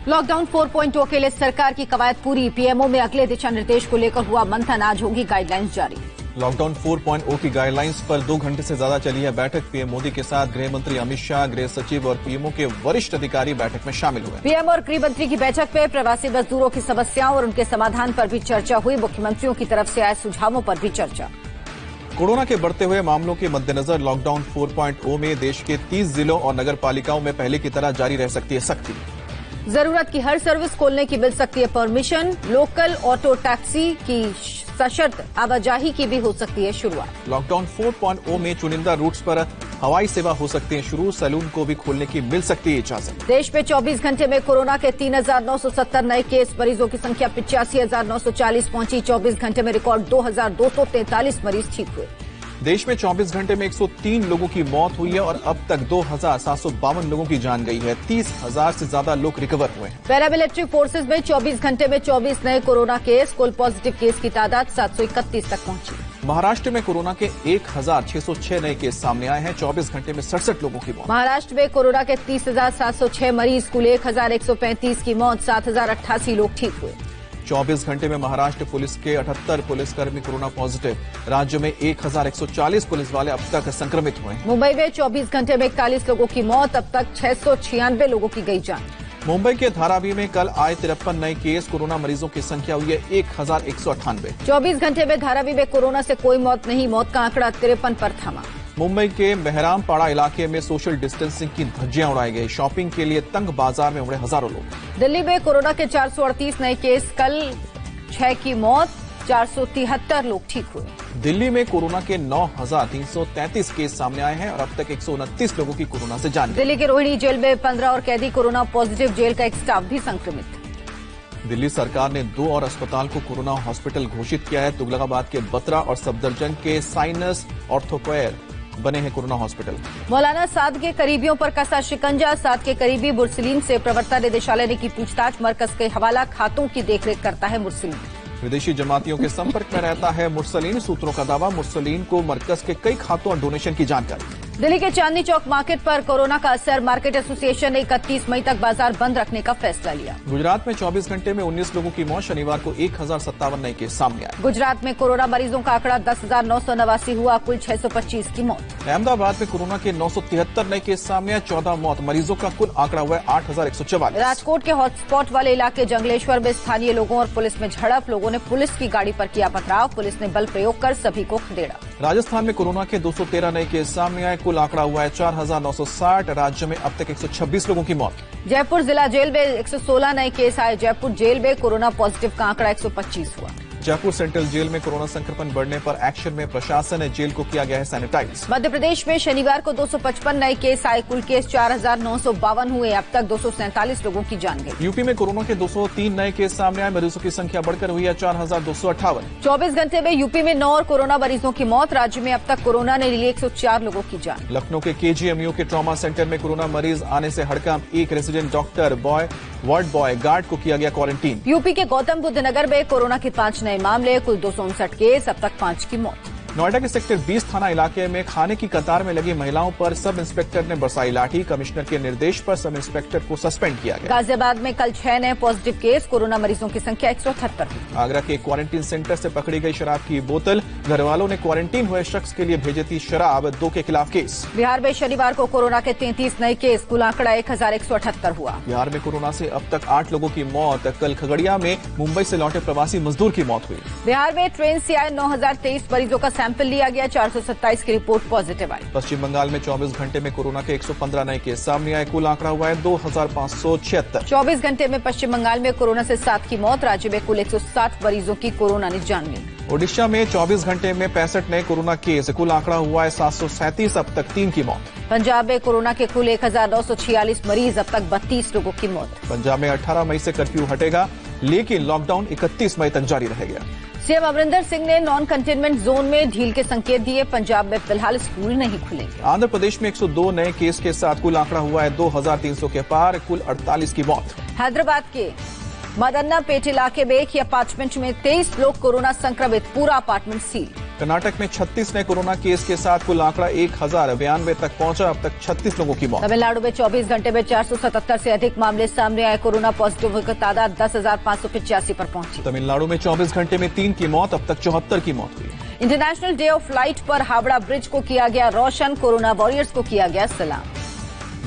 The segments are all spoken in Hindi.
लॉकडाउन 4.0 के लिए सरकार की कवायद पूरी। पीएमओ में अगले दिशा निर्देश को लेकर हुआ मंथन, आज होगी गाइडलाइंस जारी। लॉकडाउन 4.0 की गाइडलाइंस पर 2 घंटे से ज्यादा चली है बैठक। पीएम मोदी के साथ गृह मंत्री अमित शाह, गृह सचिव और पीएमओ के वरिष्ठ अधिकारी बैठक में शामिल हुए। पीएम और गृह मंत्री की बैठक में प्रवासी मजदूरों की समस्याओं और उनके समाधान पर भी चर्चा हुई। मुख्यमंत्रियों की तरफ से आए सुझावों पर भी चर्चा। कोरोना के बढ़ते हुए मामलों के मद्देनजर लॉकडाउन 4.0 में देश के 30 जिलों और नगर पालिकाओं में पहले की तरह जारी रह सकती है सख्ती। जरूरत की हर सर्विस खोलने की मिल सकती है परमिशन। लोकल ऑटो टैक्सी की सशर्त आवाजाही की भी हो सकती है शुरुआत। लॉकडाउन 4.0 में चुनिंदा रूट्स पर हवाई सेवा हो सकती है शुरू। सैलून को भी खोलने की मिल सकती है इजाजत। देश में 24 घंटे में कोरोना के 3,970 नए केस। मरीजों की संख्या 85,940 पहुंची। 24 घंटे में रिकॉर्ड 2,243 मरीज ठीक हुए। देश में 24 घंटे में 103 लोगों की मौत हुई है और अब तक 2,752 लोगों की जान गई है। 30,000 से ज्यादा लोग रिकवर हुए हैं। पैरामिलिट्री फोर्सेज में 24 घंटे में 24 नए कोरोना केस। कुल पॉजिटिव केस की तादाद 731 तक पहुंची। महाराष्ट्र में कोरोना के 1,606 नए केस सामने आए हैं। 24 घंटे में 67 लोगों की मौत। महाराष्ट्र में कोरोना के 30,706 मरीज। कुल 1,135 की मौत। 7,088 लोग ठीक हुए। 24 घंटे में महाराष्ट्र पुलिस के 78 पुलिसकर्मी कोरोना पॉजिटिव। राज्य में 1,140 पुलिस वाले अब तक संक्रमित हुए हैं। मुंबई में 24 घंटे में 41 लोगों की मौत। अब तक 696 लोगों की गई जान। मुंबई के धारावी में कल आए 53 नए केस। कोरोना मरीजों की संख्या हुई है 1,198। 24 घंटे में धारावी में कोरोना से कोई मौत नहीं। मौत का आंकड़ा 53 पर थमा। मुंबई के मेहरामपाड़ा इलाके में सोशल डिस्टेंसिंग की धज्जियां उड़ाई गई। शॉपिंग के लिए तंग बाजार में उमड़े हजारों लोग। दिल्ली में कोरोना के 438 नए केस। कल 6 की मौत। 473 लोग ठीक हुए। दिल्ली में कोरोना के 9,333 केस सामने आए हैं और अब तक 129 लोगों की कोरोना से जान गई। दिल्ली के रोहिणी जेल में 15 और कैदी कोरोना पॉजिटिव। जेल का एक स्टाफ भी संक्रमित। दिल्ली सरकार ने 2 और अस्पताल को कोरोना हॉस्पिटल घोषित किया है। तुगलकाबाद के बत्रा और सफदरजंग के साइनस ऑर्थोकेयर बने हैं कोरोना हॉस्पिटल। मौलाना साद के करीबियों पर कसा शिकंजा। साद के करीबी मुरसलीन से प्रवक्ता निदेशालय ने की पूछताछ। मरकज के हवाला खातों की देखरेख करता है मुरसलीन। विदेशी जमातियों के संपर्क में रहता है मुरसलीन। सूत्रों का दावा, मुरसलीन को मरकज के कई खातों और डोनेशन की जानकारी। दिल्ली के चांदनी चौक मार्केट पर कोरोना का असर। मार्केट एसोसिएशन ने 31 मई तक बाजार बंद रखने का फैसला लिया। गुजरात में 24 घंटे में 19 लोगों की मौत। शनिवार को 1,057 नए केस सामने आए। गुजरात में कोरोना मरीजों का आंकड़ा 10,989 हुआ। कुल 625 की मौत। अहमदाबाद में कोरोना के 973 नए केस सामने आए। 14 मौत। मरीजों का कुल आंकड़ा हुआ है 8,144। राजकोट के हॉटस्पॉट वाले इलाके जंगलेश्वर में स्थानीय लोगों और पुलिस में झड़प। लोगों ने पुलिस की गाड़ी पर किया पथराव। पुलिस ने बल प्रयोग कर सभी को खदेड़ा। राजस्थान में कोरोना के 213 नए केस सामने आए। कुल आंकड़ा हुआ है 4,960। राज्य में अब तक 126 लोगों की मौत। जयपुर जिला जेल में 116 नए केस आए। जयपुर जेल में कोरोना पॉजिटिव का आंकड़ा 125 हुआ। जयपुर सेंट्रल जेल में कोरोना संक्रमण बढ़ने पर एक्शन में प्रशासन ने जेल को किया गया है सैनिटाइज। मध्य प्रदेश में शनिवार को 255 नए केस आए। कुल केस 4,952 हुए। अब तक 247 लोगों की जान गई। यूपी में कोरोना के 203 नए केस सामने आए। मरीजों की संख्या बढ़कर हुई है 4,258। 24 घंटे में यूपी में 9 और कोरोना मरीजों की मौत। राज्य में अब तक कोरोना ने ली 104 लोगों की जान। लखनऊ के केजीएमयू के ट्रॉमा सेंटर में कोरोना मरीज आने से हड़कंप। एक resident doctor ward boy guard को किया गया क्वारंटीन। यूपी के गौतम बुद्ध नगर में कोरोना के 5 नए मामले। कुल 259 केस। अब तक 5 की मौत। नोएडा के सेक्टर 20 थाना इलाके में खाने की कतार में लगी महिलाओं पर सब इंस्पेक्टर ने बरसाई लाठी। कमिश्नर के निर्देश पर सब इंस्पेक्टर को सस्पेंड किया गया। गाजियाबाद में कल 6 नए पॉजिटिव केस। कोरोना मरीजों की संख्या 178 हुई। आगरा के क्वारंटीन सेंटर से पकड़ी गई शराब की बोतल। घर वालों ने क्वारंटीन हुए शख्स के लिए भेजी थी शराब। 2 के खिलाफ केस। बिहार में शनिवार को कोरोना के 33 नए केस। कुल आंकड़ा 1,178 हुआ। बिहार में कोरोना से अब तक 8 लोगों की मौत। कल खगड़िया में मुंबई से लौटे प्रवासी मजदूर की मौत हुई। बिहार में ट्रेन से आए 9,023 मरीजों का सैंपल लिया गया। 427 की रिपोर्ट पॉजिटिव आई। पश्चिम बंगाल में 24 घंटे में कोरोना के 115 नए केस सामने आए। कुल आंकड़ा हुआ है 2,576। 24 घंटे में पश्चिम बंगाल में कोरोना से 7 की मौत। राज्य में कुल 160 मरीजों की कोरोना ने जान ली। ओडिशा में 24 घंटे में 65 नए कोरोना केस। कुल आंकड़ा हुआ है 737। अब तक 3 की मौत। पंजाब में कोरोना के कुल 1,946 मरीज। अब तक 32 लोगों की मौत। पंजाब में 18 मई से कर्फ्यू हटेगा, लेकिन लॉकडाउन 31 मई तक जारी रहेगा। सीएम अमरिंदर सिंह ने नॉन कंटेनमेंट जोन में ढील के संकेत दिए। पंजाब में फिलहाल स्कूल नहीं खुलेंगे। आंध्र प्रदेश में 102 नए केस के साथ कुल आंकड़ा हुआ है 2,300 के पार। कुल 48 की मौत। हैदराबाद के मदन्नापेट इलाके में एक ही अपार्टमेंट में 23 लोग कोरोना संक्रमित। पूरा अपार्टमेंट सील। कर्नाटक में 36 नए कोरोना केस के साथ कुल आंकड़ा 1092 तक पहुंचा। अब तक 36 लोगों की मौत। तमिलनाडु में 24 घंटे में 477 से अधिक मामले सामने आए। कोरोना पॉजिटिव की तादाद 10,585 पर पहुंची। तमिलनाडु में 24 घंटे में 3 की मौत, अब तक 74 की मौत हुई। इंटरनेशनल डे ऑफ लाइट पर हावड़ा ब्रिज को किया गया रोशन। कोरोना वॉरियर्स को किया गया सलाम।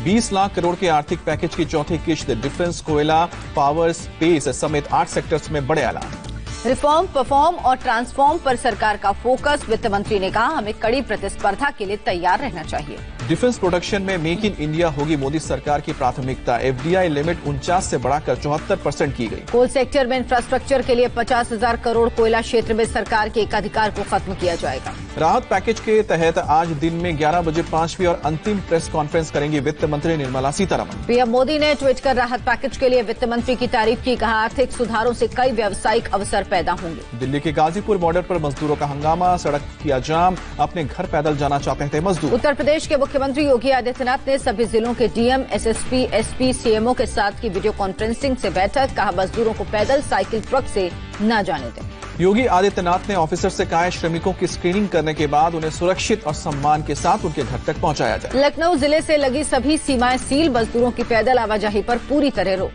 20 लाख करोड़ के आर्थिक पैकेज की चौथी किश्त डिफेंस, कोयला, पावर, स्पेस समेत 8 सेक्टर्स में बड़े ऐलान। रिफॉर्म, परफॉर्म और ट्रांसफॉर्म पर सरकार का फोकस। वित्त मंत्री ने कहा, हमें कड़ी प्रतिस्पर्धा के लिए तैयार रहना चाहिए। डिफेंस प्रोडक्शन में मेक इन इंडिया होगी मोदी सरकार की प्राथमिकता। एफडीआई लिमिट 49 से बढ़ाकर 74% की गई। कोल सेक्टर में इंफ्रास्ट्रक्चर के लिए 50,000 करोड़। कोयला क्षेत्र में सरकार के एकाधिकार को खत्म किया जाएगा। राहत पैकेज के तहत आज दिन में 11 बजे 5वीं और अंतिम प्रेस कॉन्फ्रेंस करेंगी वित्त मंत्री निर्मला सीतारमण। पीएम मोदी ने ट्वीट कर राहत पैकेज के लिए वित्त मंत्री की तारीफ की। कहा, आर्थिक सुधारों से कई व्यावसायिक अवसर पैदा होंगे। दिल्ली के गाजीपुर बॉर्डर पर मजदूरों का हंगामा, सड़क किया जाम, अपने घर पैदल जाना चाहते थे मजदूर। उत्तर प्रदेश के मुख्यमंत्री योगी आदित्यनाथ ने सभी जिलों के डीएम, एसएसपी, एसपी, सीएमओ के साथ की वीडियो कॉन्फ्रेंसिंग से बैठक। कहा, मजदूरों को पैदल, साइकिल, ट्रक से न जाने दें। योगी आदित्यनाथ ने ऑफिसर से कहा, श्रमिकों की स्क्रीनिंग करने के बाद उन्हें सुरक्षित और सम्मान के साथ उनके घर तक पहुंचाया जाए। लखनऊ जिले से लगी सभी सीमाएं सील। मजदूरों की पैदल आवाजाही पर पूरी तरह रोक।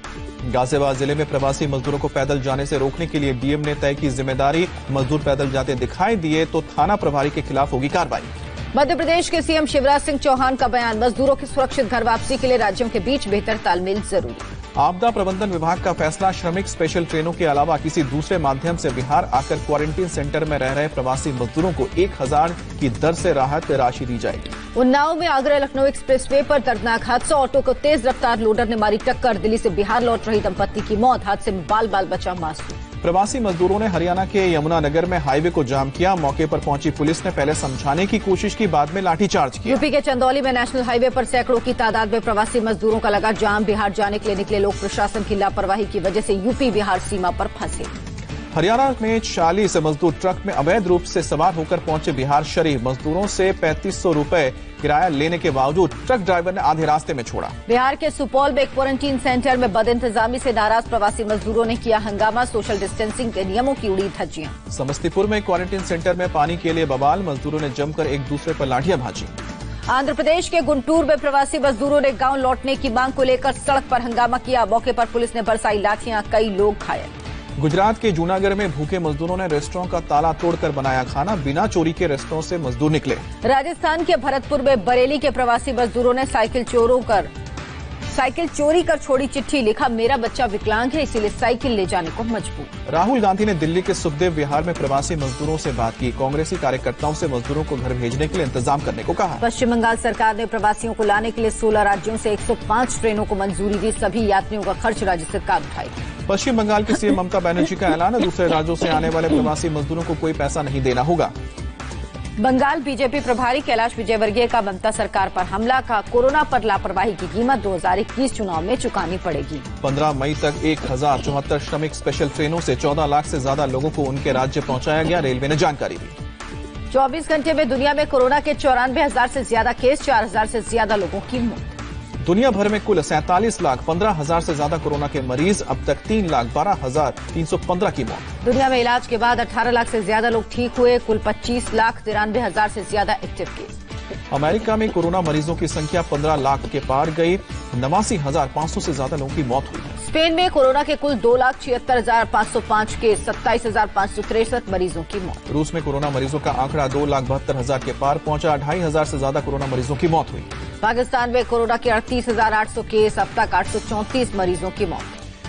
गाजियाबाद जिले में प्रवासी मजदूरों को पैदल जाने से रोकने के लिए डीएम ने तय की जिम्मेदारी। मजदूर पैदल जाते दिखाई दिए तो थाना प्रभारी के खिलाफ होगी कार्रवाई। मध्य प्रदेश के सीएम शिवराज सिंह चौहान का बयान, मजदूरों की सुरक्षित घर वापसी के लिए राज्यों के बीच बेहतर तालमेल जरूरी। आपदा प्रबंधन विभाग का फैसला, श्रमिक स्पेशल ट्रेनों के अलावा किसी दूसरे माध्यम से बिहार आकर क्वारंटीन सेंटर में रह रहे प्रवासी मजदूरों को 1,000 की दर से राहत राशि दी जाएगी। उन्नाव में आगरा लखनऊ एक्सप्रेसवे पर दर्दनाक हादसा। ऑटो को तेज रफ्तार लोडर ने मारी टक्कर। दिल्ली से बिहार लौट रही दंपत्ति की मौत। हादसे में बाल बाल बचा मासूम। प्रवासी मजदूरों ने हरियाणा के यमुनानगर में हाईवे को जाम किया। मौके पर पहुंची पुलिस ने पहले समझाने की कोशिश की, बाद में लाठीचार्ज किया। यूपी के चंदौली में नेशनल हाईवे पर सैकड़ों की तादाद में प्रवासी मजदूरों का लगा जाम। बिहार जाने के लिए निकले लोग प्रशासन की लापरवाही की वजह से यूपी बिहार सीमा पर फंसे। हरियाणा में 40 मजदूर ट्रक में अवैध रूप से सवार होकर पहुंचे बिहार शरीफ। मजदूरों से 3500 रुपए किराया लेने के बावजूद ट्रक ड्राइवर ने आधे रास्ते में छोड़ा। बिहार के सुपौल में क्वारंटीन सेंटर में बदइंतजामी से नाराज प्रवासी मजदूरों ने किया हंगामा। सोशल डिस्टेंसिंग के नियमों की उड़ी धज्जियां। समस्तीपुर में क्वारंटीन सेंटर में पानी के लिए बवाल। मजदूरों ने जमकर एक दूसरे पर लाठियां भाजी। आंध्र प्रदेश के गुंटूर में प्रवासी मजदूरों ने गांव लौटने की मांग को लेकर सड़क पर हंगामा किया। मौके पर पुलिस ने बरसाई लाठियां, कई लोग घायल। गुजरात के जूनागढ़ में भूखे मजदूरों ने रेस्टोरेंट का ताला तोड़कर बनाया खाना। बिना चोरी के रेस्टोरेंट से मजदूर निकले। राजस्थान के भरतपुर में बरेली के प्रवासी मजदूरों ने साइकिल चोरी कर छोड़ी चिट्ठी। लिखा, मेरा बच्चा विकलांग है, इसीलिए साइकिल ले जाने को मजबूर। राहुल गांधी ने दिल्ली के सुखदेव विहार में प्रवासी मजदूरों से बात की। कांग्रेसी कार्यकर्ताओं से मजदूरों को घर भेजने के लिए इंतजाम करने को कहा। पश्चिम बंगाल सरकार ने प्रवासियों को लाने के लिए 16 राज्यों से 105 ट्रेनों को मंजूरी दी। सभी यात्रियों का खर्च राज्य सरकार उठाएगी। पश्चिम बंगाल की सीएम ममता बनर्जी का ऐलान है, दूसरे राज्यों से आने वाले प्रवासी मजदूरों को कोई पैसा नहीं देना होगा। बंगाल बीजेपी प्रभारी कैलाश विजयवर्गीय का ममता सरकार पर हमला। का कोरोना पर लापरवाही की कीमत 2021 चुनाव में चुकानी पड़ेगी। 15 मई तक 1074 श्रमिक स्पेशल ट्रेनों से 14 लाख से ज्यादा लोगों को उनके राज्य पहुंचाया गया, रेलवे ने जानकारी दी। 24 घंटे में दुनिया में कोरोना के 94,000 से ज्यादा केस, 4,000 से ज्यादा लोगों की मौत। दुनिया भर में कुल 47,15,000 से ज्यादा कोरोना के मरीज। अब तक 3,12,315 की मौत। दुनिया में इलाज के बाद 18 लाख से ज्यादा लोग ठीक हुए। कुल 25,93,000 से ज्यादा एक्टिव केस। अमेरिका में कोरोना मरीजों की संख्या 15 लाख के पार गई। 89,500 से ज्यादा लोगों की मौत हुई। स्पेन में कोरोना के कुल 2,76,505 केस, 27,563 मरीजों की मौत। रूस में कोरोना मरीजों का आंकड़ा 2,72,000 के पार पहुंचा। 2,500 से ज्यादा कोरोना मरीजों की मौत हुई। पाकिस्तान में कोरोना के 38,800 केस, अब तक 834 मरीजों की मौत।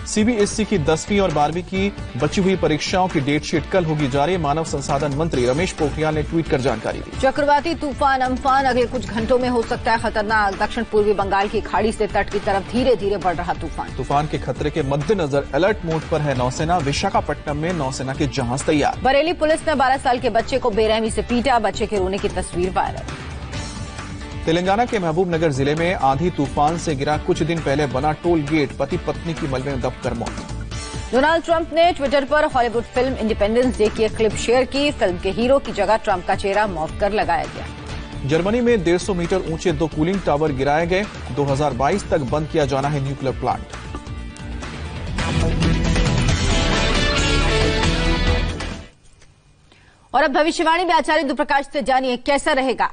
सीबीएसई की 10वीं और 12वीं की बची हुई परीक्षाओं की डेट शीट कल होगी जारी। मानव संसाधन मंत्री रमेश पोखरियाल ने ट्वीट कर जानकारी दी। चक्रवाती तूफान अम्फान अगले कुछ घंटों में हो सकता है खतरनाक। दक्षिण पूर्वी बंगाल की खाड़ी से तट की तरफ धीरे धीरे बढ़ रहा तूफान के खतरे के मद्देनजर अलर्ट मोड पर है नौसेना। विशाखापट्टनम में नौसेना के जहाज तैयार। बरेली पुलिस ने 12 साल के बच्चे को बेरहमी से पीटा। बच्चे के रोने की तस्वीर वायरल। तेलंगाना के महबूब नगर जिले में आंधी तूफान से गिरा कुछ दिन पहले बना टोल गेट। पति पत्नी की मलबे में दबकर मौत। डोनाल्ड ट्रंप ने ट्विटर पर हॉलीवुड फिल्म इंडिपेंडेंस डे की एक क्लिप शेयर की। फिल्म के हीरो की जगह ट्रंप का चेहरा मॉफ कर लगाया गया। जर्मनी में 150 मीटर ऊंचे 2 कूलिंग टावर गिराए गए। 2022 तक बंद किया जाना है न्यूक्लियर प्लांट। और अब भविष्यवाणी में आचार्य इंदु प्रकाश से जानिए कैसा रहेगा